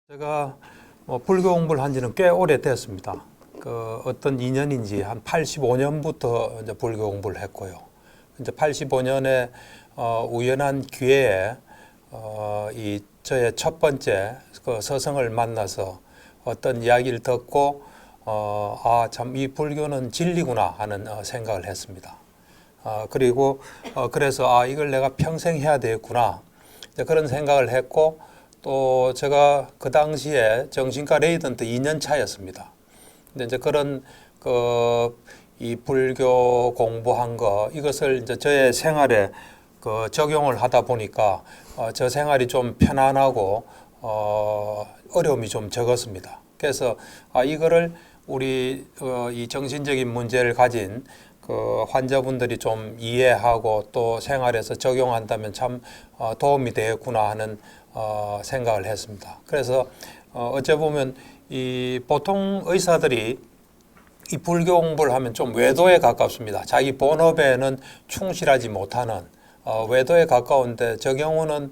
제가 불교 공부를 한 지는 꽤 오래됐습니다. 어떤 인연인지 한 85년부터 이제 불교 공부를 했고요. 이제 85년에 우연한 기회에 이 저의 첫 번째 그 스승을 만나서 어떤 이야기를 듣고 참 이 불교는 진리구나 하는 생각을 했습니다. 그리고 그래서 이걸 내가 평생 해야 되겠구나 그런 생각을 했고, 또 제가 그 당시에 정신과 레이던트 2년 차였습니다. 근데 이제 그런 이 불교 공부한 거 이것을 이제 저의 생활에 적용을 하다 보니까 저 생활이 좀 편안하고 어려움이 좀 적었습니다. 그래서 이거를 우리 이 정신적인 문제를 가진 환자분들이 좀 이해하고 또 생활에서 적용한다면 참 도움이 되겠구나 하는 생각을 했습니다. 그래서 어째 보면 이 보통 의사들이 이 불교 공부를 하면 좀 외도에 가깝습니다. 자기 본업에는 충실하지 못하는 외도에 가까운데, 저 경우는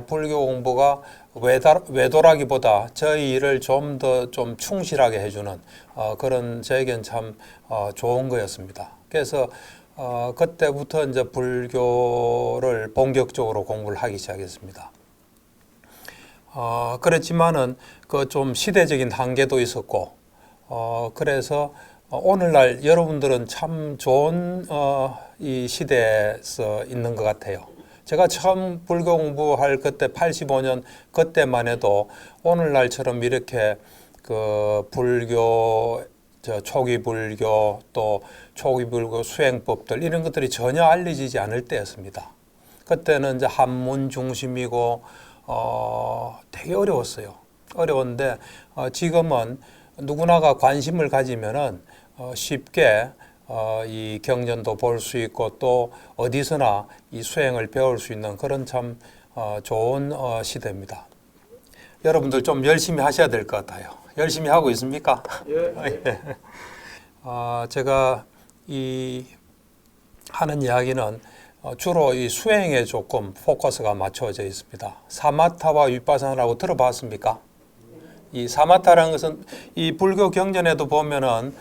불교 공부가 외도라기보다 저희 일을 좀 더 좀 충실하게 해주는 그런, 저에겐 참 좋은 거였습니다. 그래서 그때부터 이제 불교를 본격적으로 공부를 하기 시작했습니다. 그렇지만은 좀 시대적인 한계도 있었고, 그래서 오늘날 여러분들은 참 좋은 이 시대에서 있는 것 같아요. 제가 처음 불교 공부할 그때 85년 그때만 해도 오늘날처럼 이렇게 불교, 초기 불교, 또 초기 불교 수행법들 이런 것들이 전혀 알려지지 않을 때였습니다. 그때는 이제 한문 중심이고 되게 어려웠어요. 어려운데 지금은 누구나가 관심을 가지면은 쉽게 이 경전도 볼 수 있고 또 어디서나 이 수행을 배울 수 있는 그런 참 좋은 시대입니다. 여러분들 좀 열심히 하셔야 될 것 같아요. 열심히 하고 있습니까? 예. 제가 이 하는 이야기는 주로 이 수행에 조금 포커스가 맞춰져 있습니다. 사마타와 위파사나라고 들어봤습니까? 이 사마타라는 것은 이 불교 경전에도 보면은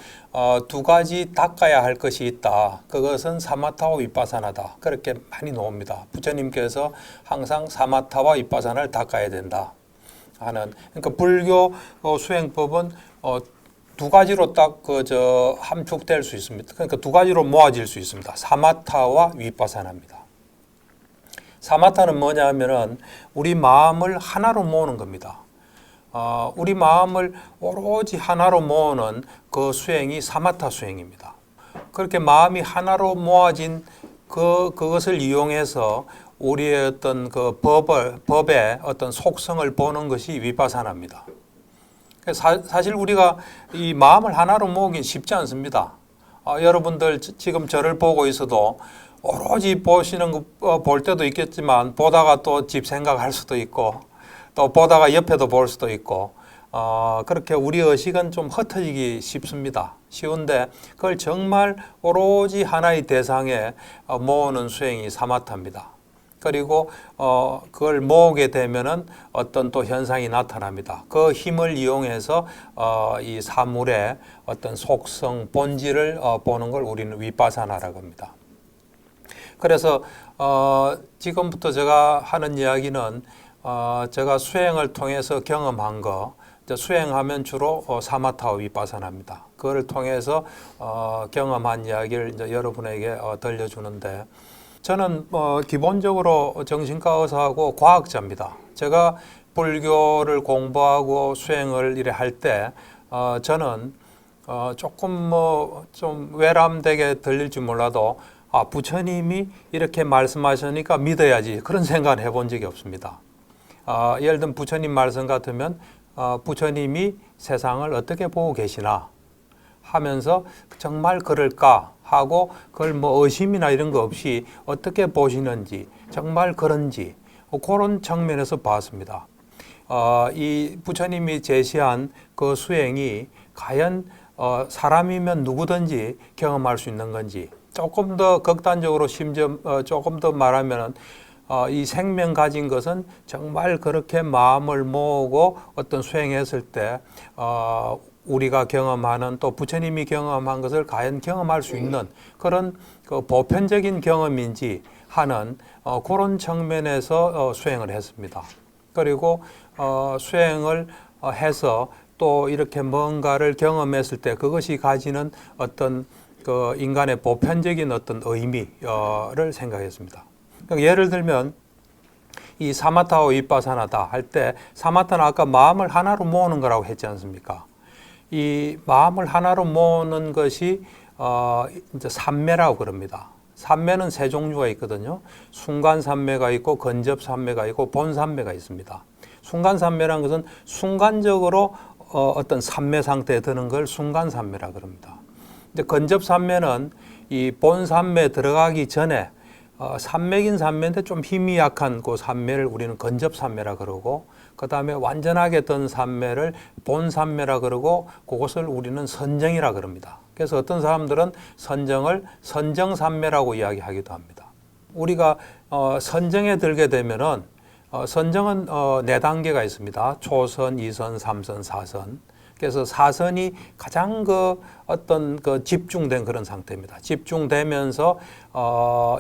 두 가지 닦아야 할 것이 있다. 그것은 사마타와 위파사나다. 그렇게 많이 나옵니다. 부처님께서 항상 사마타와 위파사나를 닦아야 된다 하는. 그러니까 불교 수행법은 두 가지로 딱 함축될 수 있습니다. 그러니까 두 가지로 모아질 수 있습니다. 사마타와 위파사나입니다. 사마타는 뭐냐 하면은 우리 마음을 하나로 모으는 겁니다. 우리 마음을 오로지 하나로 모으는 그 수행이 사마타 수행입니다. 그렇게 마음이 하나로 모아진 그것을 이용해서 우리의 어떤 법의 어떤 속성을 보는 것이 위파사나입니다. 사실 우리가 이 마음을 하나로 모으긴 쉽지 않습니다. 여러분들 지금 저를 보고 있어도 오로지 보시는 거 볼 때도 있겠지만, 보다가 또 집 생각할 수도 있고, 또 보다가 옆에도 볼 수도 있고, 그렇게 우리 의식은 좀 흩어지기 쉽습니다. 쉬운데 그걸 정말 오로지 하나의 대상에 모으는 수행이 사마타입니다. 그리고 그걸 모으게 되면은 어떤 또 현상이 나타납니다. 그 힘을 이용해서 이 사물의 어떤 속성, 본질을 보는 걸 우리는 위파사나라고 합니다. 그래서 지금부터 제가 하는 이야기는 제가 수행을 통해서 경험한 거, 수행하면 주로 사마타와 위파사나입니다. 그걸 통해서 경험한 이야기를 이제 여러분에게 들려주는데, 저는 기본적으로 정신과 의사하고 과학자입니다. 제가 불교를 공부하고 수행을 이래 할 때 저는 조금 좀 외람되게 들릴지 몰라도 부처님이 이렇게 말씀하시니까 믿어야지, 그런 생각을 해본 적이 없습니다. 예를 들면 부처님 말씀 같으면 부처님이 세상을 어떻게 보고 계시나 하면서 정말 그럴까 하고, 그걸 의심이나 이런 거 없이 어떻게 보시는지, 정말 그런지 그런 측면에서 봤습니다. 이 부처님이 제시한 그 수행이 과연 사람이면 누구든지 경험할 수 있는 건지, 조금 더 극단적으로 심지어 조금 더 말하면 이 생명 가진 것은 정말 그렇게 마음을 모으고 어떤 수행했을 때 우리가 경험하는 또 부처님이 경험한 것을 과연 경험할 수 있는 그런 그 보편적인 경험인지 하는 그런 측면에서 수행을 했습니다. 그리고 수행을 해서 또 이렇게 뭔가를 경험했을 때 그것이 가지는 어떤 그 인간의 보편적인 어떤 의미를 생각했습니다. 그러니까 예를 들면 이 사마타와 위파사나다 할 때 사마타는 아까 마음을 하나로 모으는 거라고 했지 않습니까? 이 마음을 하나로 모으는 것이 이제 삼매라고 그럽니다. 삼매는 세 종류가 있거든요. 순간삼매가 있고 근접삼매가 있고 본삼매가 있습니다. 순간삼매라는 것은 순간적으로 어떤 삼매 상태에 드는 걸 순간삼매라 그럽니다. 이제 근접삼매는 이 본삼매 들어가기 전에 삼매긴 삼매인데 좀 힘이 약한 그 삼매를 우리는 근접삼매라 그러고 그 다음에 완전하게 든 삼매를 본삼매라 그러고 그것을 우리는 선정이라 그럽니다. 그래서 어떤 사람들은 선정을 선정삼매라고 이야기하기도 합니다. 우리가 선정에 들게 되면은 선정은 네 단계가 있습니다. 초선, 2선, 3선, 4선. 그래서 4선이 가장 그 어떤 그 집중된 그런 상태입니다. 집중되면서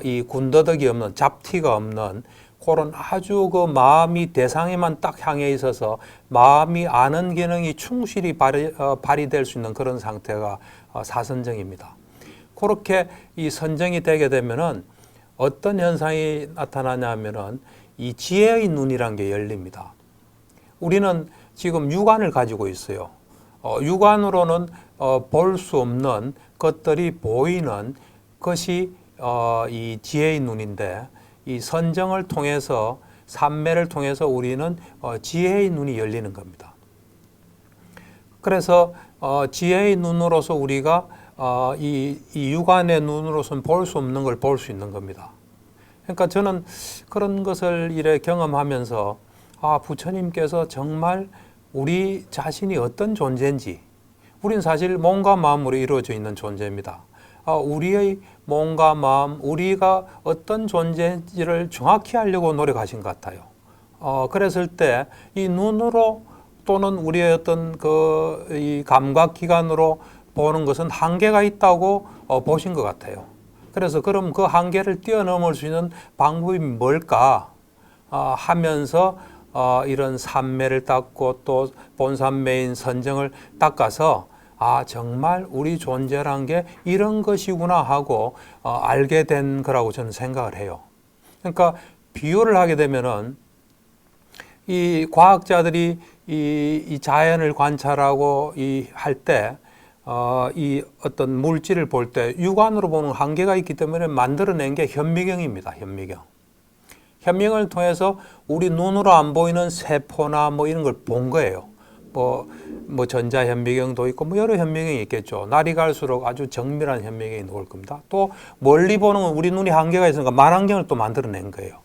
이 군더더기 없는 잡티가 없는 그런 아주 그 마음이 대상에만 딱 향해 있어서 마음이 아는 기능이 충실히 발휘될 수 있는 그런 상태가 사선정입니다. 그렇게 이 선정이 되게 되면은 어떤 현상이 나타나냐면은 이 지혜의 눈이란 게 열립니다. 우리는 지금 육안을 가지고 있어요. 육안으로는 볼 수 없는 것들이 보이는 것이 이 지혜의 눈인데 이 선정을 통해서 삼매를 통해서 우리는 지혜의 눈이 열리는 겁니다. 그래서 지혜의 눈으로서 우리가 이 육안의 눈으로서는 볼 수 없는 걸 볼 수 있는 겁니다. 그러니까 저는 그런 것을 이래 경험하면서 부처님께서 정말 우리 자신이 어떤 존재인지, 우리는 사실 몸과 마음으로 이루어져 있는 존재입니다. 우리의 몸과 마음, 우리가 어떤 존재인지를 정확히 하려고 노력하신 것 같아요. 그랬을 때 이 눈으로 또는 우리의 어떤 이 감각기관으로 보는 것은 한계가 있다고 보신 것 같아요. 그래서 그럼 그 한계를 뛰어넘을 수 있는 방법이 뭘까 하면서 이런 삼매를 닦고 또 본삼매인 선정을 닦아서 정말 우리 존재란 게 이런 것이구나 하고 알게 된 거라고 저는 생각을 해요. 그러니까 비유를 하게 되면은 이 과학자들이 이 자연을 관찰하고 할 때 이 어떤 물질을 볼 때 육안으로 보는 한계가 있기 때문에 만들어낸 게 현미경입니다. 현미경. 현미경을 통해서 우리 눈으로 안 보이는 세포나 뭐 이런 걸 본 거예요. 뭐 전자 현미경도 있고 뭐 여러 현미경이 있겠죠. 날이 갈수록 아주 정밀한 현미경이 나올 겁니다. 또 멀리 보는 건 우리 눈이 한계가 있으니까 만안경을 또 만들어낸 거예요.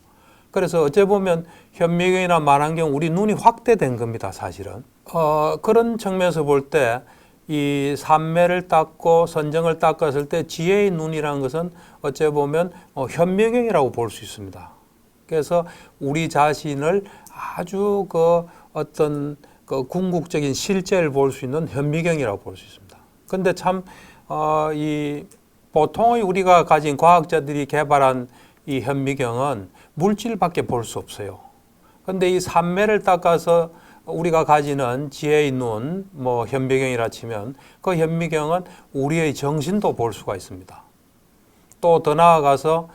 그래서 어째 보면 현미경이나 만안경 우리 눈이 확대된 겁니다. 사실은. 그런 측면에서 볼 때 이 삼매를 닦고 선정을 닦았을 때 지혜의 눈이라는 것은 어째 보면 현미경이라고 볼 수 있습니다. 그래서 우리 자신을 아주 어떤 궁극적인 실제를 볼 수 있는 현미경이라고 볼 수 있습니다. 근데 참 이 보통의 우리가 가진 과학자들이 개발한 이 현미경은 물질밖에 볼 수 없어요. 근데 이 삼매를 닦아서 우리가 가지는 지혜의 눈, 뭐 현미경이라 치면 그 현미경은 우리의 정신도 볼 수가 있습니다. 또 더 나아가서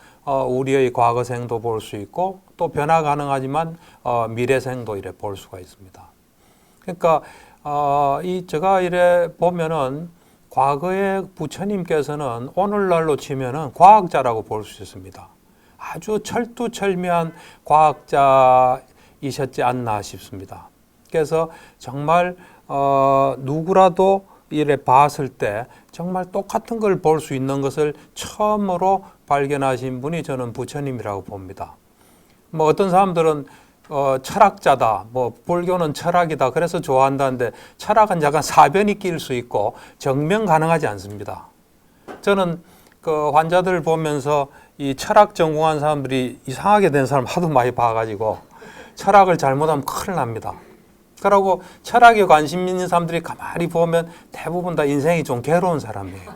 우리의 과거생도 볼 수 있고 또 변화 가능하지만 미래생도 이래 볼 수가 있습니다. 그러니까 제가 이래 보면은 과거의 부처님께서는 오늘날로 치면은 과학자라고 볼 수 있습니다. 아주 철두철미한 과학자이셨지 않나 싶습니다. 그래서 정말 누구라도 이래 봤을 때 정말 똑같은 걸 볼 수 있는 것을 처음으로 발견하신 분이 저는 부처님이라고 봅니다. 뭐 어떤 사람들은 철학자다, 뭐 불교는 철학이다, 그래서 좋아한다는데 철학은 약간 사변이 낄 수 있고 정명 가능하지 않습니다. 저는 그 환자들을 보면서 이 철학 전공한 사람들이 이상하게 된 사람 하도 많이 봐가지고 철학을 잘못하면 큰일 납니다. 그러고 철학에 관심 있는 사람들이 가만히 보면 대부분 다 인생이 좀 괴로운 사람이에요.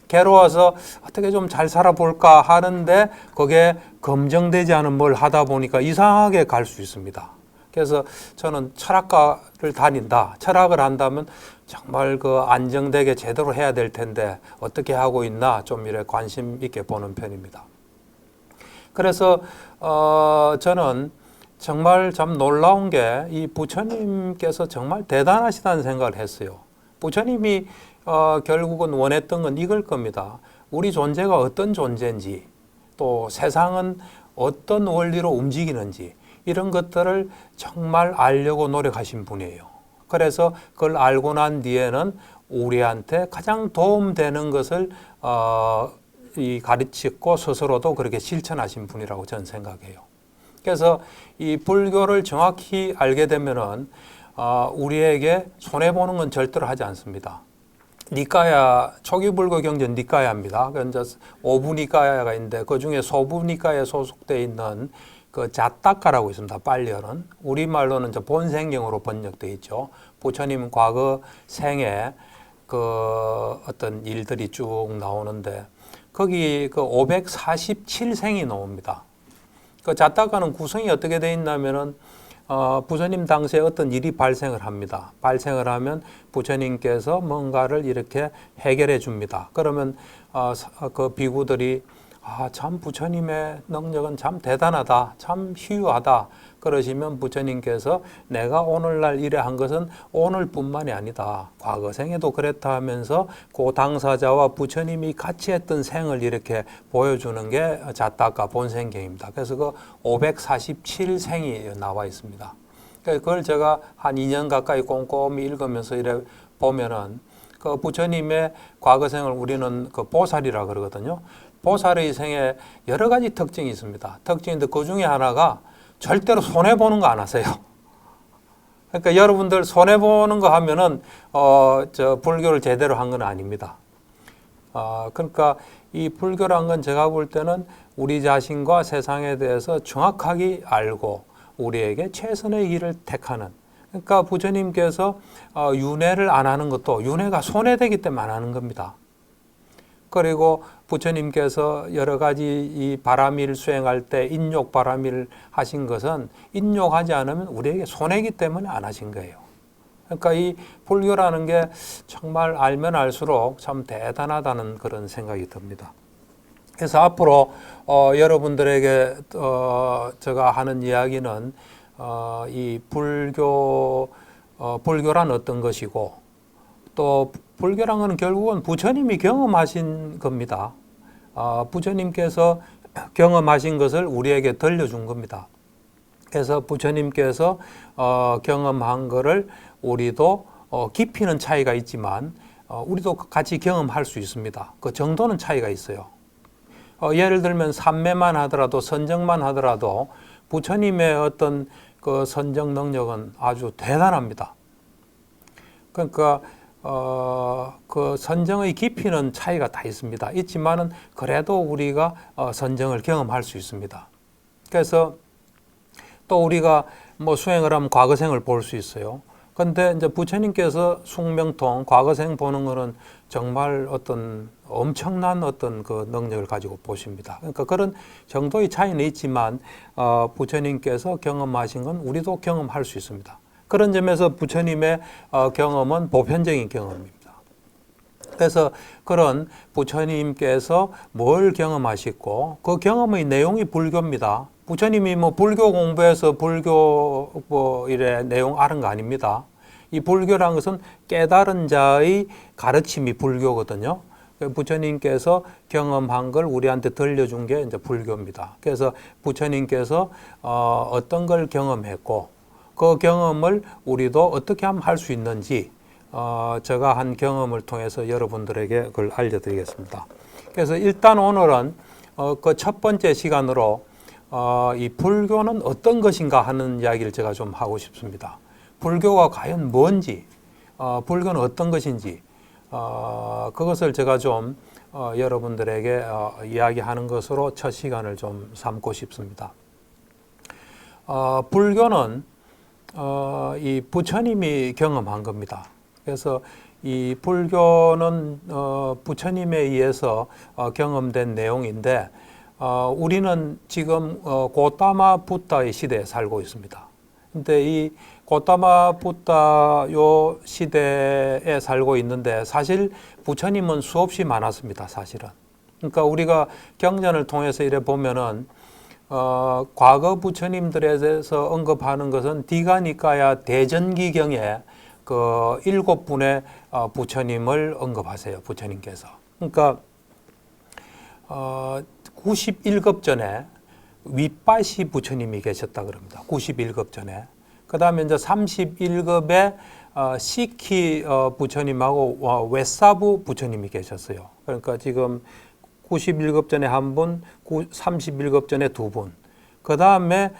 괴로워서 어떻게 좀 잘 살아볼까 하는데 그게 검증되지 않은 뭘 하다 보니까 이상하게 갈 수 있습니다. 그래서 저는 철학과를 다닌다. 철학을 한다면 정말 그 안정되게 제대로 해야 될 텐데 어떻게 하고 있나 좀 이래 관심 있게 보는 편입니다. 그래서 저는 정말 참 놀라운 게 이 부처님께서 정말 대단하시다는 생각을 했어요. 부처님이 결국은 원했던 건 이걸 겁니다. 우리 존재가 어떤 존재인지 또 세상은 어떤 원리로 움직이는지 이런 것들을 정말 알려고 노력하신 분이에요. 그래서 그걸 알고 난 뒤에는 우리한테 가장 도움되는 것을 가르치고 스스로도 그렇게 실천하신 분이라고 저는 생각해요. 그래서 이 불교를 정확히 알게 되면은 우리에게 손해보는 건 절대로 하지 않습니다. 니까야, 초기불교 경전 니까야입니다. 이제 오부 니까야가 있는데 그 중에 소부 니까야에 소속되어 있는 그 자타카라고 있습니다. 빨리어는 우리말로는 이제 본생경으로 번역되어 있죠. 부처님 과거 생에 그 어떤 일들이 쭉 나오는데 거기 그 547생이 나옵니다. 그 자타카는 구성이 어떻게 되어 있냐면은 부처님 당시에 어떤 일이 발생을 합니다. 발생을 하면 부처님께서 뭔가를 이렇게 해결해 줍니다. 그러면 그 비구들이 참 부처님의 능력은 참 대단하다, 참 희유하다 그러시면 부처님께서 내가 오늘날 이래 한 것은 오늘뿐만이 아니다. 과거 생에도 그랬다 하면서 그 당사자와 부처님이 같이 했던 생을 이렇게 보여주는 게 자타카 본생경입니다. 그래서 그 547생이 나와 있습니다. 그걸 제가 한 2년 가까이 꼼꼼히 읽으면서 이래 보면은 그 부처님의 과거생을 우리는 그 보살이라 그러거든요. 보살의 생에 여러 가지 특징이 있습니다. 특징인데 그 중에 하나가 절대로 손해보는 거 안 하세요. 그러니까 여러분들 손해보는 거 하면은, 불교를 제대로 한 건 아닙니다. 그러니까 이 불교란 건 제가 볼 때는 우리 자신과 세상에 대해서 정확하게 알고 우리에게 최선의 길을 택하는 그러니까 부처님께서 윤회를 안 하는 것도 윤회가 손해되기 때문에 안 하는 겁니다. 그리고 부처님께서 여러 가지 이 바라미를 수행할 때 인욕 바라미를 하신 것은 인욕하지 않으면 우리에게 손해이기 때문에 안 하신 거예요. 그러니까 이 불교라는 게 정말 알면 알수록 참 대단하다는 그런 생각이 듭니다. 그래서 앞으로 여러분들에게 제가 하는 이야기는 이 불교란 어떤 것이고 또 불교란 것은 결국은 부처님이 경험하신 겁니다. 부처님께서 경험하신 것을 우리에게 들려준 겁니다. 그래서 부처님께서 경험한 것을 우리도 깊이는 차이가 있지만 우리도 같이 경험할 수 있습니다. 그 정도는 차이가 있어요. 예를 들면 삼매만 하더라도 선정만 하더라도 부처님의 어떤 그 선정 능력은 아주 대단합니다. 그러니까 그 선정의 깊이는 차이가 다 있습니다. 있지만은 그래도 우리가 선정을 경험할 수 있습니다. 그래서 또 우리가 뭐 수행을 하면 과거생을 볼 수 있어요. 근데 이제 부처님께서 숙명통 과거생 보는 거는 정말 어떤 엄청난 어떤 그 능력을 가지고 보십니다. 그러니까 그런 정도의 차이는 있지만 부처님께서 경험하신 건 우리도 경험할 수 있습니다. 그런 점에서 부처님의 경험은 보편적인 경험입니다. 그래서 그런 부처님께서 뭘 경험하셨고 그 경험의 내용이 불교입니다. 부처님이 뭐 불교 공부해서 불교 뭐 이래 내용 아는 거 아닙니다. 이 불교라는 것은 깨달은 자의 가르침이 불교거든요. 부처님께서 경험한 걸 우리한테 들려준 게 이제 불교입니다. 그래서 부처님께서 어떤 걸 경험했고 그 경험을 우리도 어떻게 하면 할 수 있는지 제가 한 경험을 통해서 여러분들에게 그걸 알려드리겠습니다. 그래서 일단 오늘은 그 첫 번째 시간으로 이 불교는 어떤 것인가 하는 이야기를 제가 좀 하고 싶습니다. 불교가 과연 뭔지, 불교는 어떤 것인지 그것을 제가 좀 여러분들에게 이야기하는 것으로 첫 시간을 좀 삼고 싶습니다. 불교는 이 부처님이 경험한 겁니다. 그래서 이 불교는 부처님에 의해서 경험된 내용인데 우리는 지금 고타마 붓다의 시대에 살고 있습니다. 근데 이 고타마 붓다 요 시대에 살고 있는데 사실 부처님은 수없이 많았습니다. 사실은. 그러니까 우리가 경전을 통해서 이래 보면은 과거 부처님들에 대해서 언급하는 것은 디가니까야 대전기경에 그 7분의 부처님을 언급하세요. 부처님께서. 그러니까 91급 전에 윗바시 부처님이 계셨다 그럽니다. 91급 전에. 그 다음에 이제 31급에 시키 부처님하고 웨사부 부처님이 계셨어요. 그러니까 지금 91급 전에 한 분, 31급 전에 두 분. 그 다음에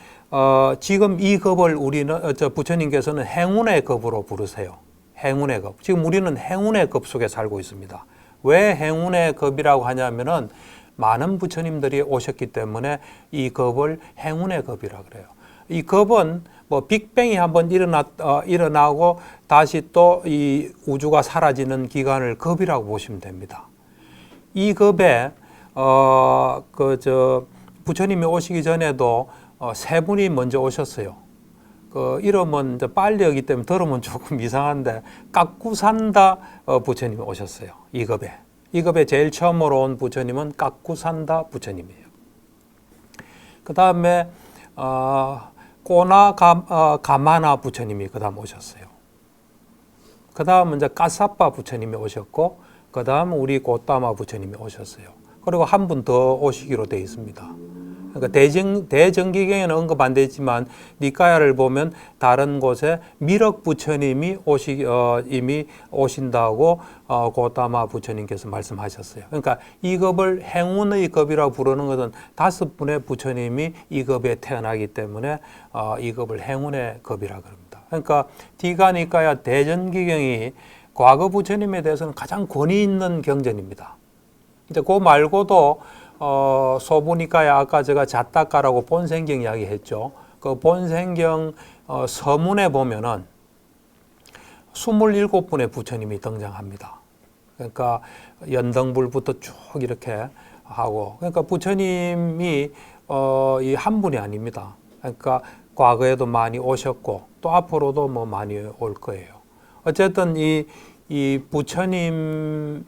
지금 이 급을 우리는 부처님께서는 행운의 급으로 부르세요. 행운의 급. 지금 우리는 행운의 급 속에 살고 있습니다. 왜 행운의 급이라고 하냐면은 많은 부처님들이 오셨기 때문에 이 급을 행운의 급이라 그래요. 이 급은 뭐 빅뱅이 한번 일어나고 다시 또 이 우주가 사라지는 기간을 급이라고 보시면 됩니다. 이 급에 부처님이 오시기 전에도 세 분이 먼저 오셨어요. 그 이름은 이제 빨리였기 때문에 들으면 조금 이상한데 깍구산다 부처님이 오셨어요. 이 급에. 이 급에 제일 처음으로 온 부처님은 깍구산다 부처님이에요. 그 다음에 가마나 부처님이 그 다음 오셨어요. 그 다음은 이제 까사빠 부처님이 오셨고, 그 다음 우리 고타마 부처님이 오셨어요. 그리고 한 분 더 오시기로 되어 있습니다. 그러니까 대정기경에는 언급 안 되지만 니까야를 보면 다른 곳에 미륵 부처님이 이미 오신다고 고타마 부처님께서 말씀하셨어요. 그러니까 이 급을 행운의 급이라고 부르는 것은 5분의 부처님이 이 급에 태어나기 때문에 이 급을 행운의 급이라 그럽니다. 그러니까 디가니까야 대전기경이 과거 부처님에 대해서는 가장 권위 있는 경전입니다. 이제 그 말고도 소부니까야 아까 제가 자타카라고 본생경 이야기했죠. 그 본생경 서문에 보면은 27분의 부처님이 등장합니다. 그러니까 연등불부터 쭉 이렇게 하고, 그러니까 부처님이 이 한 분이 아닙니다. 그러니까 과거에도 많이 오셨고 또 앞으로도 뭐 많이 올 거예요. 어쨌든 이 부처님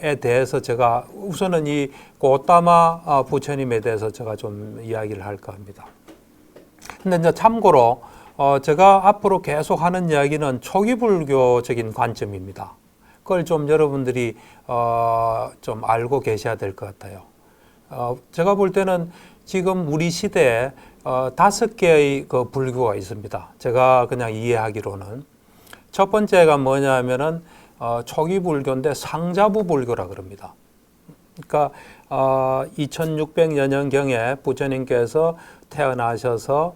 에 대해서 제가 우선은 이 고타마 부처님에 대해서 제가 좀 이야기를 할까 합니다. 근데 이제 참고로 제가 앞으로 계속 하는 이야기는 초기 불교적인 관점입니다. 그걸 좀 여러분들이 좀 알고 계셔야 될 것 같아요. 제가 볼 때는 지금 우리 시대에 5개의 그 불교가 있습니다. 제가 그냥 이해하기로는 첫 번째가 뭐냐면은 초기 불교인데 상자부 불교라 그럽니다. 그러니까 2600여 년경에 부처님께서 태어나셔서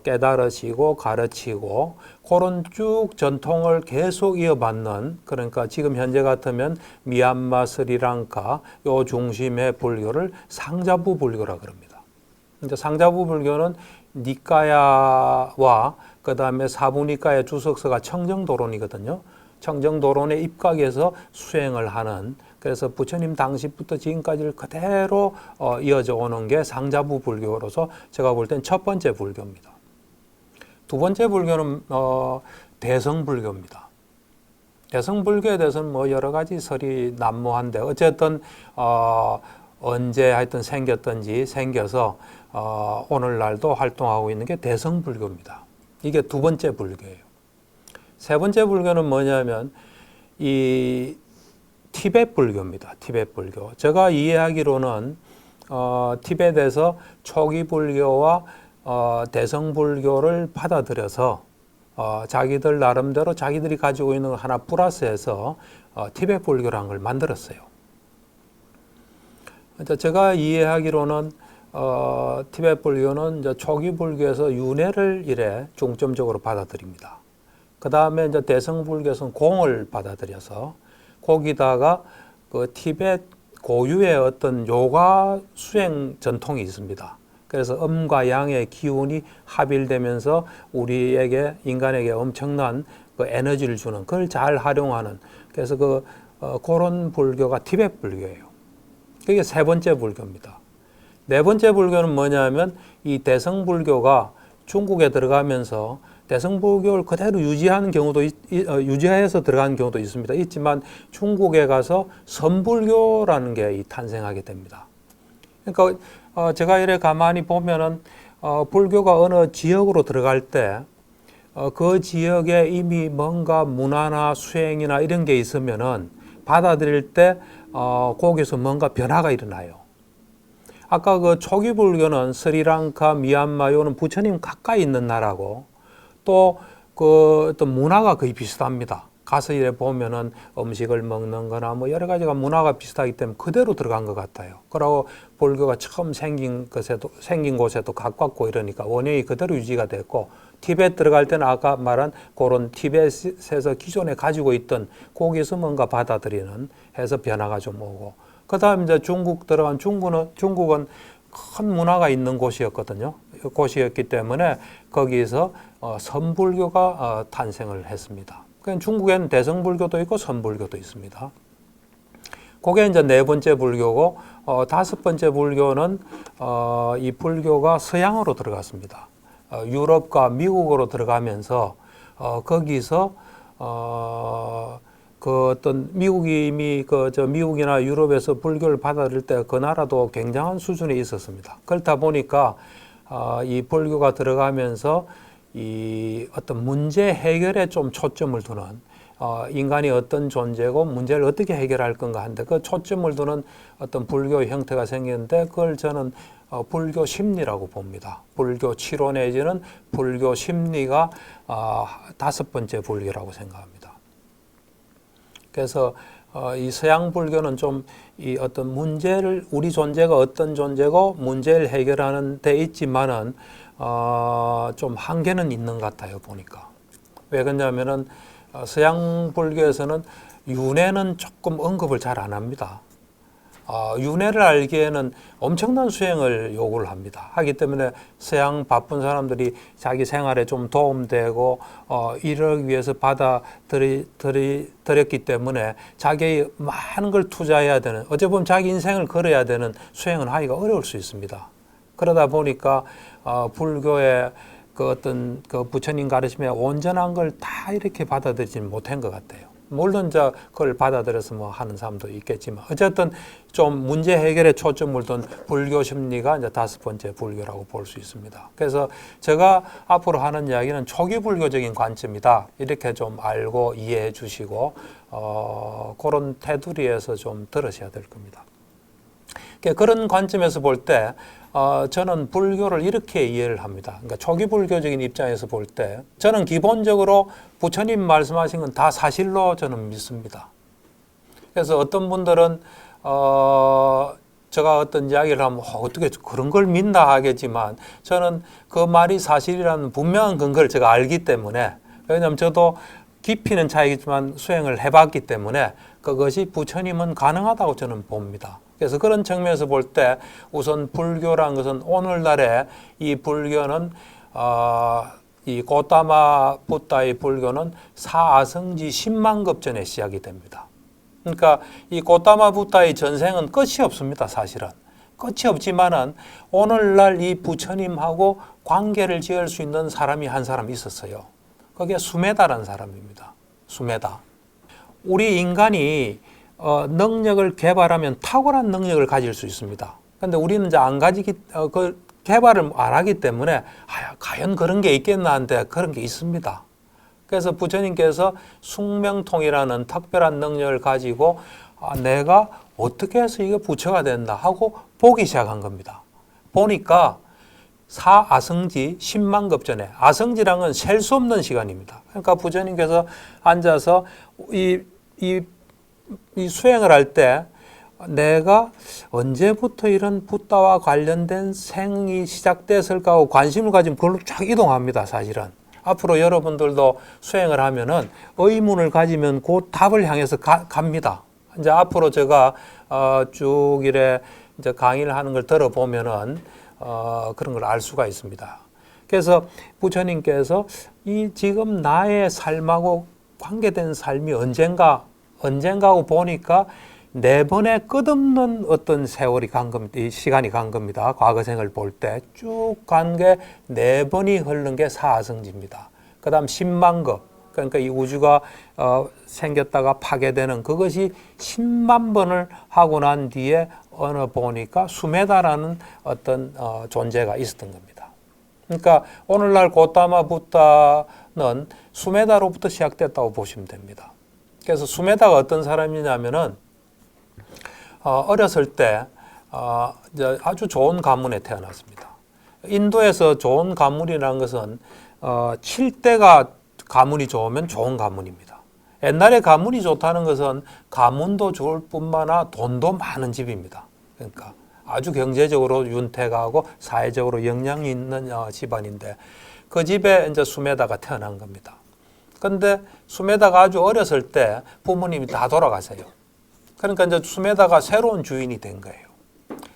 깨달으시고 가르치고 그런 쭉 전통을 계속 이어받는, 그러니까 지금 현재 같으면 미얀마, 스리랑카 요 중심의 불교를 상자부 불교라 그럽니다. 이제 상자부 불교는 니까야와 그 다음에 사부니까야 주석서가 청정도론이거든요. 청정도론에 입각해서 수행을 하는, 그래서 부처님 당시부터 지금까지를 그대로 이어져 오는 게 상자부 불교로서 제가 볼 땐 첫 번째 불교입니다. 두 번째 불교는 대성불교입니다. 대성불교에 대해서는 뭐 여러 가지 설이 난무한데 어쨌든 언제 하여튼 생겨서 오늘날도 활동하고 있는 게 대성불교입니다. 이게 두 번째 불교예요. 세 번째 불교는 뭐냐면 이 티베트 불교입니다. 티베트 불교. 제가 이해하기로는 티베트에서 초기 불교와 대성 불교를 받아들여서 자기들 나름대로 자기들이 가지고 있는 걸 하나 플러스해서 티베트 불교라는 걸 만들었어요. 제가 이해하기로는 티베트 불교는 이제 초기 불교에서 윤회를 이래 중점적으로 받아들입니다. 그 다음에 이제 대성 불교에서는 공을 받아들여서 거기다가 그 티베트 고유의 어떤 요가 수행 전통이 있습니다. 그래서 음과 양의 기운이 합일되면서 우리에게 인간에게 엄청난 그 에너지를 주는 그걸 잘 활용하는 그래서 그런 불교가 티베트 불교예요. 그게 세 번째 불교입니다. 네 번째 불교는 뭐냐면 이 대乘불교가 중국에 들어가면서 대乘불교를 그대로 유지하는 경우도 유지해서 들어가는 경우도 있습니다. 있지만 중국에 가서 선불교라는 게 탄생하게 됩니다. 그러니까 제가 이래 가만히 보면은 불교가 어느 지역으로 들어갈 때 그 지역에 이미 뭔가 문화나 수행이나 이런 게 있으면은 받아들일 때 거기서 뭔가 변화가 일어나요. 아까 그 초기 불교는 스리랑카, 미얀마 요는 부처님 가까이 있는 나라고 또 그 또 문화가 거의 비슷합니다. 가서 이래 보면은 음식을 먹는 거나 뭐 여러 가지가 문화가 비슷하기 때문에 그대로 들어간 것 같아요. 그리고 불교가 처음 생긴 곳에도 가깝고 이러니까 원형이 그대로 유지가 됐고 티베트 들어갈 때는 아까 말한 그런 티베트에서 기존에 가지고 있던 거기서 뭔가 받아들이는 해서 변화가 좀 오고 그 다음 이제 중국 들어간 중국은 큰 문화가 있는 곳이었거든요. 곳이었기 때문에 거기서 선불교가 탄생을 했습니다. 그러니까 중국에는 대乘불교도 있고 선불교도 있습니다. 그게 이제 네 번째 불교고 다섯 번째 불교는 이 불교가 서양으로 들어갔습니다. 유럽과 미국으로 들어가면서 거기서 그 어떤 미국이 이미 미국이나 유럽에서 불교를 받아들일 때 그 나라도 굉장한 수준에 있었습니다. 그렇다 보니까 이 불교가 들어가면서 이 어떤 문제 해결에 좀 초점을 두는 인간이 어떤 존재고 문제를 어떻게 해결할 건가 하는데 그 초점을 두는 어떤 불교 형태가 생기는데 그걸 저는 불교 심리라고 봅니다. 불교 치료 내지는 불교 심리가 다섯 번째 불교라고 생각합니다. 그래서 이 서양 불교는 좀 이 어떤 문제를 우리 존재가 어떤 존재고 문제를 해결하는 데 있지만은 좀 한계는 있는 것 같아요 보니까. 왜 그러냐면은 서양 불교에서는 윤회는 조금 언급을 잘 안 합니다. 윤회를 알기에는 엄청난 수행을 요구를 합니다. 하기 때문에 서양 바쁜 사람들이 자기 생활에 좀 도움되고 이러기 위해서 받아들였기 때문에 자기의 많은 걸 투자해야 되는 어찌 보면 자기 인생을 걸어야 되는 수행을 하기가 어려울 수 있습니다. 그러다 보니까 불교의 그 어떤 그 부처님 가르침에 온전한 걸 다 이렇게 받아들이지는 못한 것 같아요. 물론 그걸 받아들여서 뭐 하는 사람도 있겠지만 어쨌든 좀 문제 해결에 초점을 둔 불교 심리가 이제 다섯 번째 불교라고 볼 수 있습니다. 그래서 제가 앞으로 하는 이야기는 초기 불교적인 관점이다 이렇게 좀 알고 이해해 주시고 그런 테두리에서 좀 들으셔야 될 겁니다. 그런 관점에서 볼 때 저는 불교를 이렇게 이해를 합니다. 그러니까 초기 불교적인 입장에서 볼 때 저는 기본적으로 부처님 말씀하신 건 다 사실로 저는 믿습니다. 그래서 어떤 분들은 제가 어떤 이야기를 하면 어떻게 그런 걸 믿나 하겠지만 저는 그 말이 사실이라는 분명한 근거를 제가 알기 때문에 왜냐하면 저도 깊이는 차이겠지만 수행을 해봤기 때문에 그것이 부처님은 가능하다고 저는 봅니다. 그래서 그런 측면에서 볼 때 우선 불교란 것은 오늘날의 이 불교는 이 고타마 부다의 불교는 사아성지 10만 급 전에 시작이 됩니다. 그러니까 이 고타마 부다의 전생은 끝이 없습니다. 사실은. 끝이 없지만은 오늘날 이 부처님하고 관계를 지을 수 있는 사람이 한 사람 있었어요. 그게 수메다라는 사람입니다. 수메다. 우리 인간이 능력을 개발하면 탁월한 능력을 가질 수 있습니다. 그런데 우리는 이제 안 가지기, 그 개발을 안 하기 때문에 과연 그런 게 있겠나 하는데 그런 게 있습니다. 그래서 부처님께서 숙명통이라는 특별한 능력을 가지고 내가 어떻게 해서 이게 부처가 된다 하고 보기 시작한 겁니다. 보니까 사아성지 10만 급 전에 아성지란 건 셀 수 없는 시간입니다. 그러니까 부처님께서 앉아서 이 수행을 할 때 내가 언제부터 이런 붓다와 관련된 생이 시작됐을까 하고 관심을 가지면 그걸로 쫙 이동합니다. 사실은. 앞으로 여러분들도 수행을 하면은 의문을 가지면 그 답을 향해서 갑니다. 이제 앞으로 제가 쭉 이래 이제 강의를 하는 걸 들어보면은 그런 걸 알 수가 있습니다. 그래서 부처님께서 이 지금 나의 삶하고 관계된 삶이 언젠가고 보니까 4번의 끝없는 어떤 세월이 간 겁니다. 이 시간이 간 겁니다. 과거생을 볼 때 쭉 간 게 4번이 흐른 게 사성지입니다. 그 다음 10만 급, 그러니까 이 우주가 생겼다가 파괴되는 그것이 10만 번을 하고 난 뒤에 어느 보니까 수메다라는 어떤 존재가 있었던 겁니다. 그러니까 오늘날 고타마 부타는 수메다로부터 시작됐다고 보시면 됩니다. 그래서 수메다가 어떤 사람이냐면은 어렸을 때 아주 좋은 가문에 태어났습니다. 인도에서 좋은 가문이라는 것은 7대가 가문이 좋으면 좋은 가문입니다. 옛날에 가문이 좋다는 것은 가문도 좋을 뿐만 아니라 돈도 많은 집입니다. 그러니까 아주 경제적으로 윤택하고 사회적으로 역량이 있는 집안인데 그 집에 이제 수메다가 태어난 겁니다. 그런데 수메다가 아주 어렸을 때 부모님이 다 돌아가세요. 그러니까 이제 수메다가 새로운 주인이 된 거예요.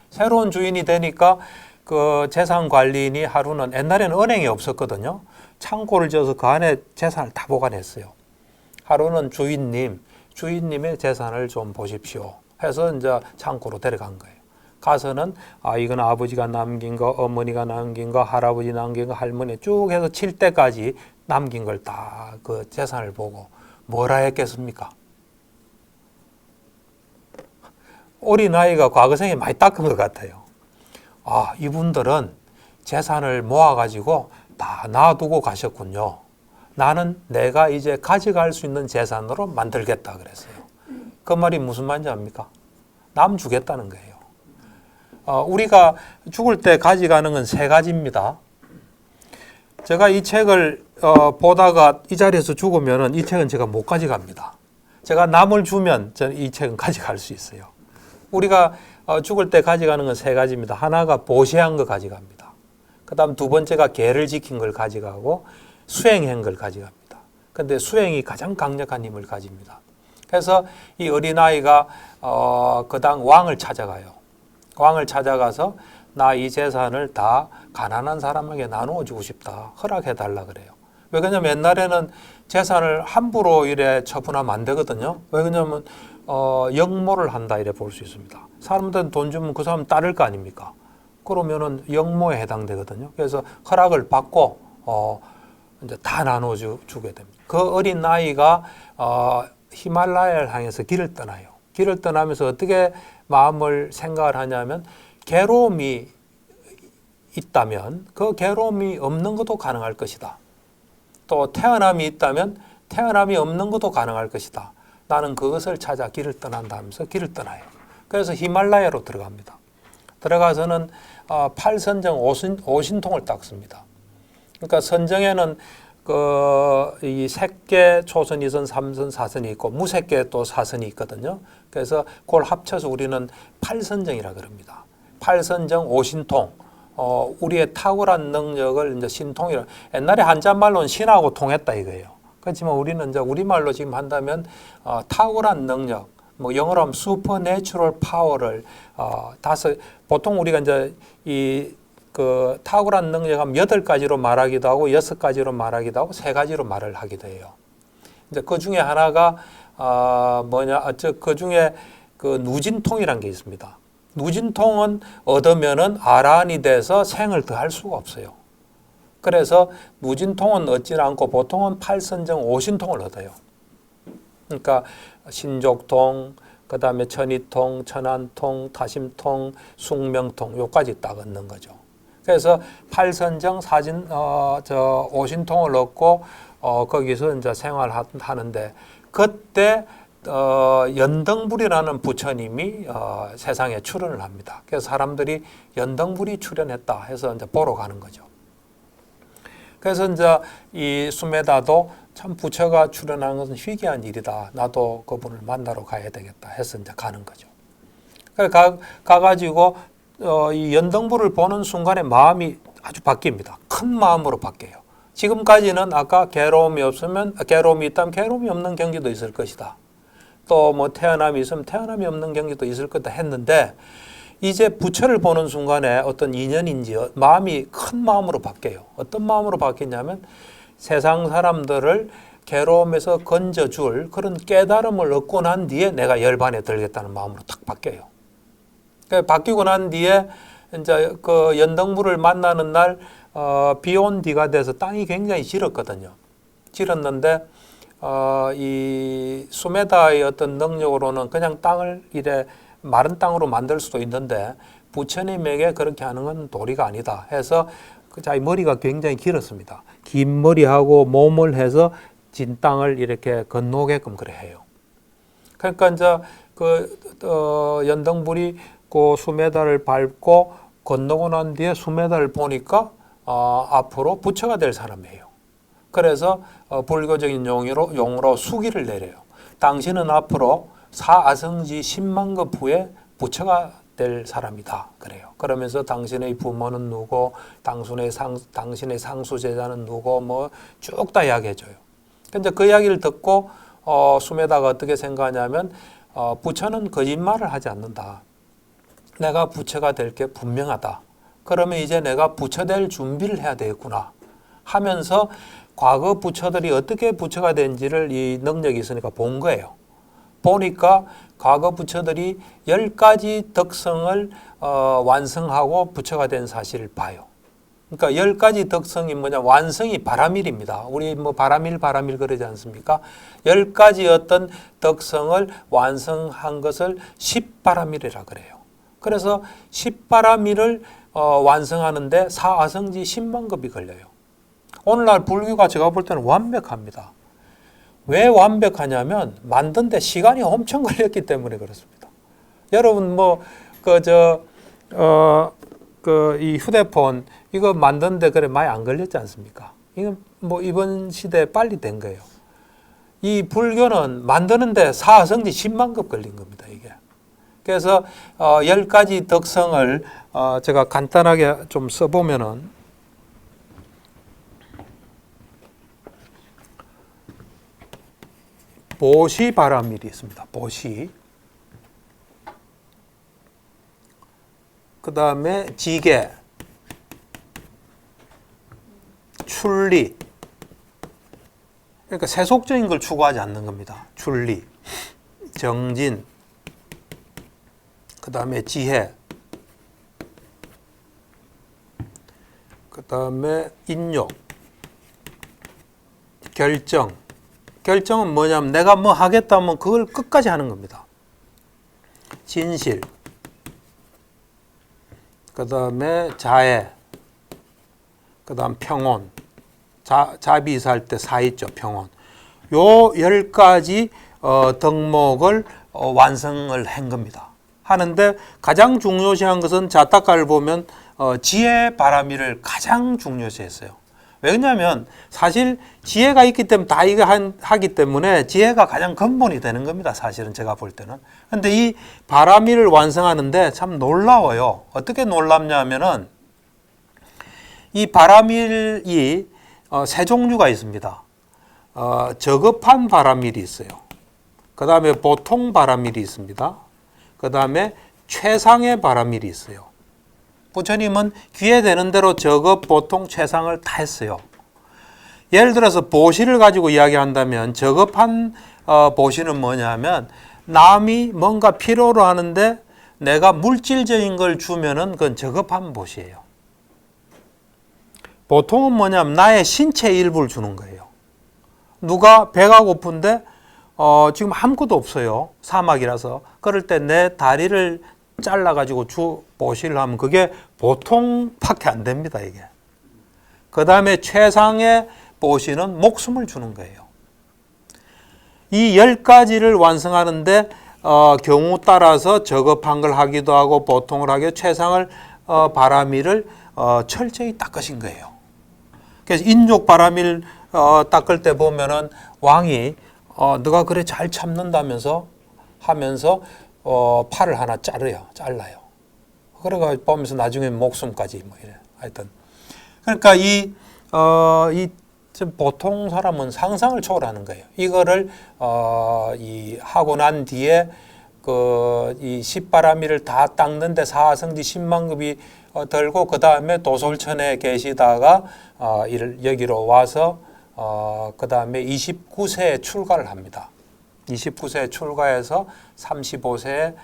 새로운 주인이 되니까 그 재산 관리인이 하루는 옛날에는 은행이 없었거든요. 창고를 지어서 그 안에 재산을 다 보관했어요. 하루는 주인님의 재산을 좀 보십시오 해서 이제 창고로 데려간 거예요. 가서는 이건 아버지가 남긴 거, 어머니가 남긴 거, 할아버지 남긴 거, 할머니 쭉 해서 7대까지 남긴 걸 다 그 재산을 보고 뭐라 했겠습니까? 어린아이가 과거생에 많이 닦은 것 같아요. 이분들은 재산을 모아가지고 다 놔두고 가셨군요. 나는 내가 이제 가져갈 수 있는 재산으로 만들겠다 그랬어요. 그 말이 무슨 말인지 압니까? 남 주겠다는 거예요. 우리가 죽을 때 가져가는 건 3가지입니다. 제가 이 책을 보다가 이 자리에서 죽으면 이 책은 제가 못 가져갑니다. 제가 남을 주면 저는 이 책은 가져갈 수 있어요. 우리가 죽을 때 가져가는 건 3가지입니다. 하나가 보시한 거 가져갑니다. 그 다음 2번째가 계를 지킨 걸 가져가고 수행한 걸 가져갑니다. 그런데 수행이 가장 강력한 힘을 가집니다. 그래서 이 어린아이가 그 다음 왕을 찾아가요. 왕을 찾아가서 나 이 재산을 다 가난한 사람에게 나누어 주고 싶다. 허락해 달라 그래요. 왜 그러냐면 옛날에는 재산을 함부로 이래 처분하면 안 되거든요. 왜 그러냐면 역모를 한다 이래 볼 수 있습니다. 사람들은 돈 주면 그 사람 따를 거 아닙니까? 그러면은 역모에 해당되거든요. 그래서 허락을 받고 이제 다 나눠 주게 됩니다. 그 어린 아이가 히말라야를 향해서 길을 떠나요. 길을 떠나면서 어떻게 마음을 생각을 하냐면 괴로움이 있다면 그 괴로움이 없는 것도 가능할 것이다. 또 태어남이 있다면 태어남이 없는 것도 가능할 것이다. 나는 그것을 찾아 길을 떠난다 하면서 길을 떠나요. 그래서 히말라야로 들어갑니다. 들어가서는 8선정 5신통을 닦습니다. 그러니까 선정에는 이 색계, 초선, 2선, 3선, 4선이 있고 무색계 또 4선이 있거든요. 그래서 그걸 합쳐서 우리는 8선정이라 그럽니다. 8선정 5신통. 우리의 탁월한 능력을 이제 신통이라. 옛날에 한자말로는 신하고 통했다 이거예요. 그렇지만 우리는 이제 우리말로 지금 한다면 탁월한 능력, 뭐 영어로 하면 supernatural power를 보통 우리가 이제 그 탁월한 능력은 8가지로 말하기도 하고 6가지로 말하기도 하고 3가지로 말을 하기도 해요. 이제 그 중에 하나가 그 중에 그 누진통이라는 게 있습니다. 누진통은 얻으면은 아라한이 돼서 생을 더 할 수가 없어요. 그래서 누진통은 얻지 않고 보통은 8선정 5신통을 얻어요. 그러니까 신족통, 그 다음에 천이통, 천안통, 타심통, 숙명통 요까지 딱 얻는 거죠. 그래서 8선정 5신통을 얻고 거기서 이제 생활하는데 그때 연등불이라는 부처님이 세상에 출현을 합니다. 그래서 사람들이 연등불이 출현했다 해서 이제 보러 가는 거죠. 그래서 이제 이 수메다도 참 부처가 출현하는 것은 희귀한 일이다. 나도 그분을 만나러 가야 되겠다 해서 이제 가는 거죠. 그래서 가가지고 이 연등불을 보는 순간에 마음이 아주 바뀝니다. 큰 마음으로 바뀌어요. 지금까지는 아까 괴로움이 있다면 괴로움이 없는 경지도 있을 것이다. 또 뭐 태어남이 있으면 태어남이 없는 경기도 있을 거다 했는데 이제 부처를 보는 순간에 어떤 인연인지 마음이 큰 마음으로 바뀌어요. 어떤 마음으로 바뀌냐면 세상 사람들을 괴로움에서 건져줄 그런 깨달음을 얻고 난 뒤에 내가 열반에 들겠다는 마음으로 딱 바뀌어요. 바뀌고 난 뒤에 이제 그 연등부를 만나는 날 비 온 뒤가 돼서 땅이 굉장히 질었거든요. 질었는데 이 수메다의 어떤 능력으로는 그냥 땅을 이래 마른 땅으로 만들 수도 있는데 부처님에게 그렇게 하는 건 도리가 아니다 해서 그 자기 머리가 굉장히 길었습니다. 긴 머리하고 몸을 해서 진 땅을 이렇게 건너게끔 그래 해요. 그러니까 이제 그 연등불이 그 수메다를 밟고 건너고 난 뒤에 수메다를 보니까 앞으로 부처가 될 사람이에요. 그래서 불교적인 용어로 수기를 내려요. 당신은 앞으로 사아성지 10만급 후에 부처가 될 사람이다. 그래요. 그러면서 당신의 부모는 누구, 당신의 상수제자는 누구, 뭐 쭉 다 이야기해줘요. 근데 그 이야기를 듣고 수메다가 어떻게 생각하냐면 부처는 거짓말을 하지 않는다. 내가 부처가 될 게 분명하다. 그러면 이제 내가 부처 될 준비를 해야 되겠구나 하면서 과거 부처들이 어떻게 부처가 된지를 이 능력이 있으니까 본 거예요. 보니까 과거 부처들이 10가지 덕성을 완성하고 부처가 된 사실을 봐요. 그러니까 10가지 덕성이 뭐냐, 완성이 바라밀입니다. 우리 뭐 바라밀 그러지 않습니까? 10가지 어떤 덕성을 완성한 것을 10바라밀이라 그래요. 그래서 10바라밀을 완성하는데 사아성지 10만급이 걸려요. 오늘날 불교가 제가 볼 때는 완벽합니다. 왜 완벽하냐면 만든 데 시간이 엄청 걸렸기 때문에 그렇습니다. 여러분 이 휴대폰 이거 만드는데 그래 많이 안 걸렸지 않습니까? 이건 뭐 이번 시대에 빨리 된 거예요. 이 불교는 만드는데 사성지 10만급 걸린 겁니다, 이게. 그래서 10가지 덕성을 제가 간단하게 좀 써보면은 보시바라밀이 있습니다. 보시. 그 다음에 지계, 출리. 그러니까 세속적인 걸 추구하지 않는 겁니다. 출리, 정진, 그 다음에 지혜, 그 다음에 인욕, 결정. 결정은 뭐냐면 내가 뭐 하겠다면 그걸 끝까지 하는 겁니다. 진실, 그 다음에 자애, 그 다음 평온. 자비살 때 사있죠, 평온. 요 10가지 덕목을 완성을 한 겁니다. 하는데 가장 중요시한 것은 자타가를 보면 지혜 바라미를 가장 중요시했어요. 왜냐하면 사실 지혜가 있기 때문에 다 이거 하기 때문에 지혜가 가장 근본이 되는 겁니다. 사실은 제가 볼 때는. 근데 이 바라미를 완성하는데 참 놀라워요. 어떻게 놀랍냐면은 이 바라밀이 세 종류가 있습니다. 저급한 바라밀이 있어요. 그 다음에 보통 바라밀이 있습니다. 그 다음에 최상의 바라밀이 있어요. 부처님은 귀에 되는 대로 저급, 보통, 최상을 다 했어요. 예를 들어서 보시를 가지고 이야기한다면 저급한 보시는 뭐냐면 남이 뭔가 필요로 하는데 내가 물질적인 걸 주면은 그건 저급한 보시예요. 보통은 뭐냐면 나의 신체 일부를 주는 거예요. 누가 배가 고픈데 지금 아무것도 없어요. 사막이라서. 그럴 때 내 다리를 잘라가지고 보시를 하면 그게 보통밖에 안 됩니다, 이게. 그 다음에 최상의 보시는 목숨을 주는 거예요. 이 10가지를 완성하는데 경우 따라서 저급한 걸 하기도 하고 보통을 하기도 최상을 바라밀을 철저히 닦으신 거예요. 그래서 인족 바라밀 닦을 때 보면은 왕이 너가 그래 잘 참는다면서 하면서 팔을 하나 잘라요. 그래가 보면서 나중에 목숨까지 뭐 이래. 하여튼 그러니까 이 지금 보통 사람은 상상을 초월하는 거예요. 이거를 하고 난 뒤에 이 십바라미를 다 닦는데 사성지 10만급이 들고 그 다음에 도솔천에 계시다가 여기로 와서 그 다음에 29세에 출가를 합니다. 29세에 출가해서 35세에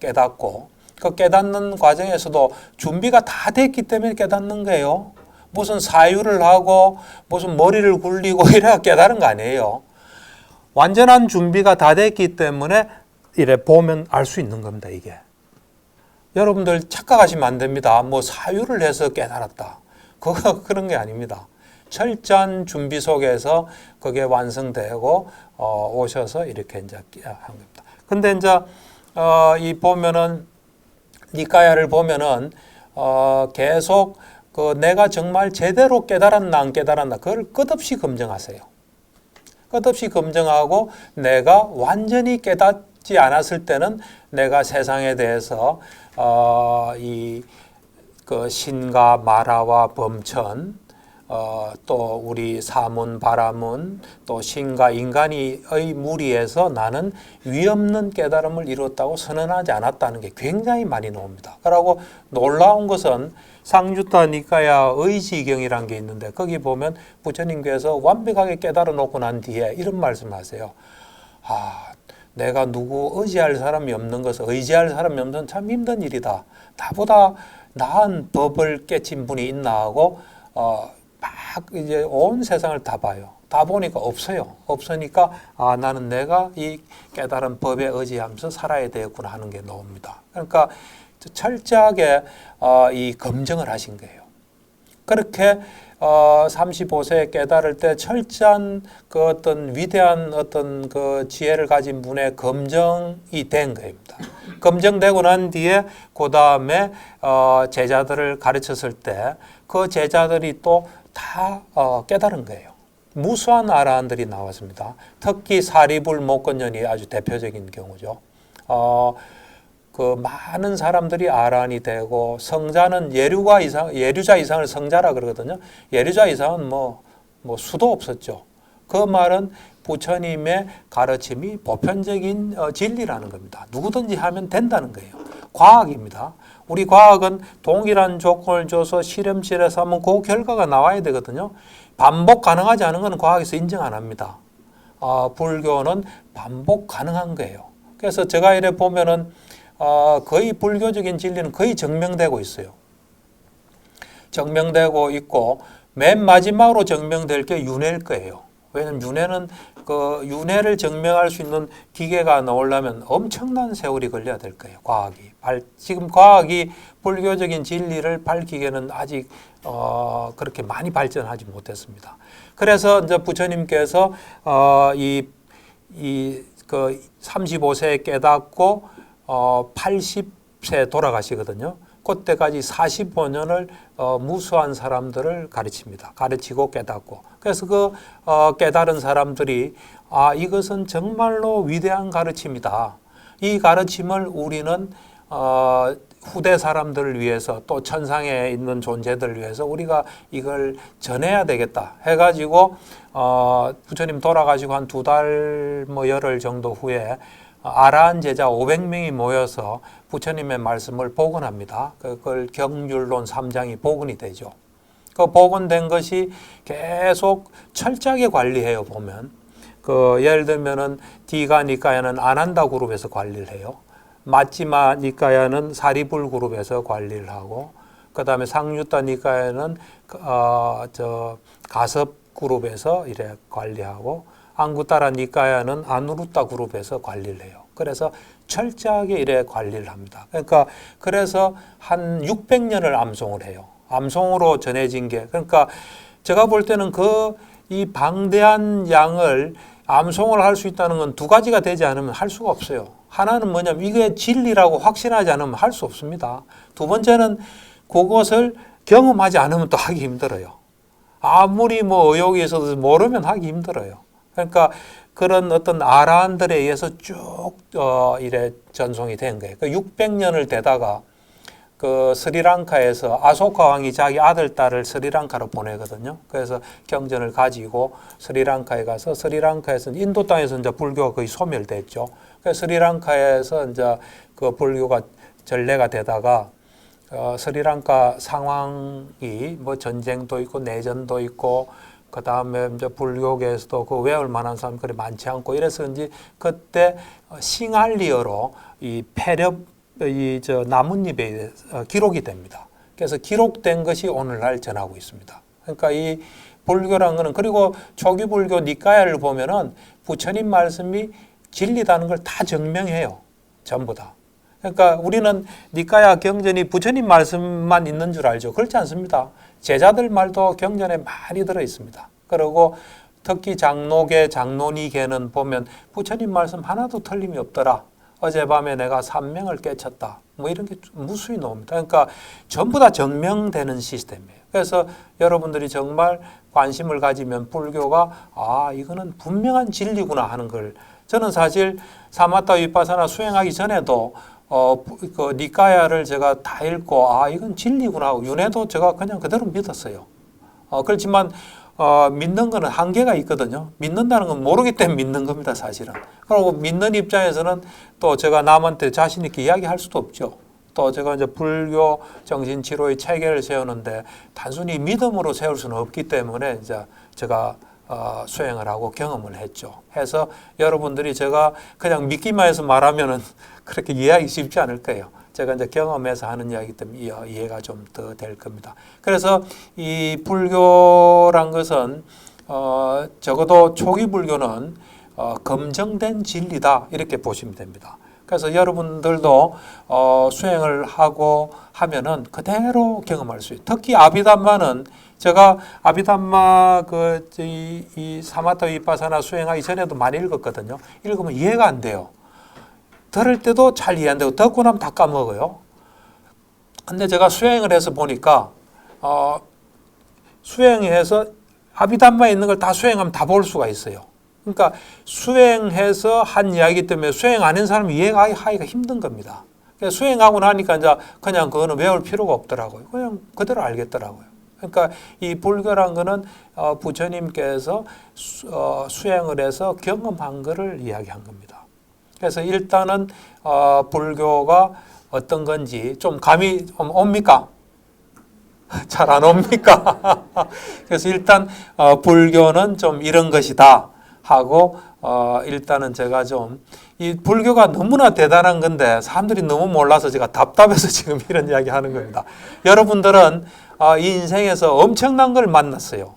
깨닫고 그 깨닫는 과정에서도 준비가 다 됐기 때문에 깨닫는 거예요. 무슨 사유를 하고 무슨 머리를 굴리고 이래야 깨달은 거 아니에요. 완전한 준비가 다 됐기 때문에 이래 보면 알 수 있는 겁니다. 이게 여러분들 착각하시면 안 됩니다. 뭐 사유를 해서 깨달았다. 그런 게 아닙니다. 철저한 준비 속에서 그게 완성되고 오셔서 이렇게 이제 한 겁니다. 근데 이제 이 보면은 니까야를 보면은 계속 내가 정말 제대로 깨달았나 안 깨달았나 그걸 끝없이 검증하세요. 끝없이 검증하고 내가 완전히 깨닫지 않았을 때는 내가 세상에 대해서 신과 마라와 범천 또 우리 사문, 바라문, 또 신과 인간의 무리에서 나는 위없는 깨달음을 이뤘다고 선언하지 않았다는 게 굉장히 많이 나옵니다. 그리고 놀라운 것은 상주타 니까야 의지경이라는 게 있는데 거기 보면 부처님께서 완벽하게 깨달아 놓고 난 뒤에 이런 말씀을 하세요. 내가 누구 의지할 사람이 없는 것은 의지할 사람이 없는 것은 참 힘든 일이다. 나보다 나은 법을 깨친 분이 있나 하고 막 이제 온 세상을 다 봐요. 다 보니까 없어요. 없으니까 나는 내가 이 깨달은 법에 의지하면서 살아야 되겠구나 하는 게 나옵니다. 그러니까 철저하게 이 검증을 하신 거예요. 그렇게 35세에 깨달을 때 철저한 그 어떤 위대한 어떤 그 지혜를 가진 분의 검증이 된 겁니다. 검증되고 난 뒤에 그 다음에 제자들을 가르쳤을 때 그 제자들이 또 다 깨달은 거예요. 무수한 아라한들이 나왔습니다. 특히 사리불 목건년이 아주 대표적인 경우죠. 그 많은 사람들이 아라한이 되고 성자는 예류자 이상을 성자라 그러거든요. 예류자 이상은 뭐 수도 없었죠. 그 말은 부처님의 가르침이 보편적인 진리라는 겁니다. 누구든지 하면 된다는 거예요. 과학입니다. 우리 과학은 동일한 조건을 줘서 실험실에서 하면 그 결과가 나와야 되거든요. 반복 가능하지 않은 것은 과학에서 인정 안 합니다. 불교는 반복 가능한 거예요. 그래서 제가 이래 보면은 거의 불교적인 진리는 거의 증명되고 있어요. 증명되고 있고 맨 마지막으로 증명될 게 윤회일 거예요. 왜냐하면 윤회는 그 윤회를 증명할 수 있는 기계가 나오려면 엄청난 세월이 걸려야 될 거예요. 과학이. 지금 과학이 불교적인 진리를 밝히기에는 아직 그렇게 많이 발전하지 못했습니다. 그래서 이제 부처님께서 그 35세에 깨닫고 80세 돌아가시거든요. 그때까지 45년을 무수한 사람들을 가르칩니다. 가르치고 깨닫고. 그래서 그 깨달은 사람들이 이것은 정말로 위대한 가르침이다. 이 가르침을 우리는 후대 사람들을 위해서 또 천상에 있는 존재들을 위해서 우리가 이걸 전해야 되겠다 해가지고 부처님 돌아가시고 한 2달 열흘 정도 후에 아라한 제자 500명이 모여서 부처님의 말씀을 복원합니다. 그걸 경률론 3장이 복원이 되죠. 그 복원된 것이 계속 철저하게 관리해요. 보면 예를 들면은 디가 니까야는 아난다 그룹에서 관리를 해요. 마찌마 니까야는 사리불 그룹에서 관리를 하고, 그 다음에 상유타 니까야는 가섭 그룹에서 이래 관리하고, 앙구타라 니까야는 아누루타 그룹에서 관리를 해요. 그래서 철저하게 이래 관리를 합니다. 그러니까 그래서 한 600년을 암송을 해요. 암송으로 전해진 게, 그러니까 제가 볼 때는 이 방대한 양을 암송을 할 수 있다는 건 2가지가 되지 않으면 할 수가 없어요. 하나는 뭐냐면 이게 진리라고 확신하지 않으면 할 수 없습니다. 2번째는 그것을 경험하지 않으면 또 하기 힘들어요. 아무리 의혹이 있어도 모르면 하기 힘들어요. 그러니까 그런 어떤 아라한들에 의해서 쭉 이래 전송이 된 거예요. 600년을 되다가 그 스리랑카에서 아소카 왕이 자기 아들, 딸을 스리랑카로 보내거든요. 그래서 경전을 가지고 스리랑카에 가서 스리랑카에서 인도 땅에서 이제 불교가 거의 소멸됐죠. 그래서 스리랑카에서 이제 그 불교가 전래가 되다가 스리랑카 상황이 뭐 전쟁도 있고 내전도 있고 그 다음에 이제 불교계에서도 그 외울 만한 사람들이 많지 않고 이래서인지 그때 싱할리어로 이 패렵 저 나뭇잎에 기록이 됩니다. 그래서 기록된 것이 오늘날 전하고 있습니다. 그러니까 이 불교라는 거는 그리고 초기 불교 니까야를 보면은 부처님 말씀이 진리다는 걸 다 증명해요. 전부 다. 그러니까 우리는 니까야 경전이 부처님 말씀만 있는 줄 알죠. 그렇지 않습니다. 제자들 말도 경전에 많이 들어 있습니다. 그리고 특히 장로계, 장로니계는 보면 부처님 말씀 하나도 틀림이 없더라. 어젯밤에 내가 산명을 깨쳤다. 뭐 이런 게 무수히 나옵니다. 그러니까 전부 다 증명되는 시스템이에요. 그래서 여러분들이 정말 관심을 가지면 불교가 이거는 분명한 진리구나 하는 걸 저는 사실 사마타 위파사나 수행하기 전에도 그 니까야를 제가 다 읽고 이건 진리구나 하고 윤회도 제가 그냥 그대로 믿었어요. 그렇지만 믿는 거는 한계가 있거든요. 믿는다는 건 모르기 때문에 믿는 겁니다, 사실은. 그리고 믿는 입장에서는 또 제가 남한테 자신 있게 이야기할 수도 없죠. 또 제가 이제 불교 정신치료의 체계를 세우는데 단순히 믿음으로 세울 수는 없기 때문에 이제 제가 수행을 하고 경험을 했죠. 해서 여러분들이 제가 그냥 믿기만 해서 말하면은 그렇게 이해하기 쉽지 않을 거예요. 제가 이제 경험해서 하는 이야기이기 때문에 이해가 좀 더 될 겁니다. 그래서 이 불교란 것은 적어도 초기 불교는 검증된 진리다 이렇게 보시면 됩니다. 그래서 여러분들도 수행을 하고 하면은 그대로 경험할 수 있어요. 특히 아비담마는 제가 아비담마 이 사마타 위파사나 수행하기 전에도 많이 읽었거든요. 읽으면 이해가 안 돼요. 들을 때도 잘 이해 안 되고 듣고 나면 다 까먹어요. 근데 제가 수행을 해서 보니까 수행해서 아비담마에 있는 걸 다 수행하면 다 볼 수가 있어요. 그러니까 수행해서 한 이야기 때문에 수행 안 한 사람이 이해하기가 힘든 겁니다. 그래서 수행하고 나니까 이제 그냥 그거는 외울 필요가 없더라고요. 그냥 그대로 알겠더라고요. 그러니까 이 불교란 거는 부처님께서 수행을 해서 경험한 거를 이야기한 겁니다. 그래서 일단은 불교가 어떤 건지 좀 감이 옵니까? 잘 안 옵니까? 그래서 일단 불교는 좀 이런 것이다 하고 일단은 제가 좀 이 불교가 너무나 대단한 건데 사람들이 너무 몰라서 제가 답답해서 지금 이런 이야기 하는 겁니다. 여러분들은 이 인생에서 엄청난 걸 만났어요.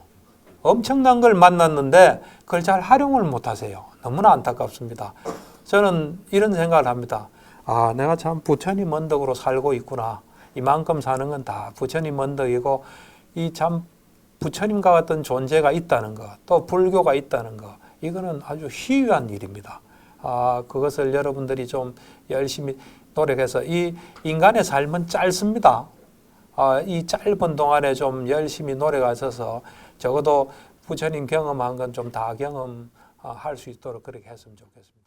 엄청난 걸 만났는데 그걸 잘 활용을 못 하세요. 너무나 안타깝습니다. 저는 이런 생각을 합니다. 내가 참 부처님 언덕으로 살고 있구나. 이만큼 사는 건 다 부처님 언덕이고 이 참 부처님과 같은 존재가 있다는 것, 또 불교가 있다는 것, 이거는 아주 희귀한 일입니다. 그것을 여러분들이 좀 열심히 노력해서 이 인간의 삶은 짧습니다. 이 짧은 동안에 좀 열심히 노력하셔서 적어도 부처님 경험한 건 좀 다 경험할 수 있도록 그렇게 했으면 좋겠습니다.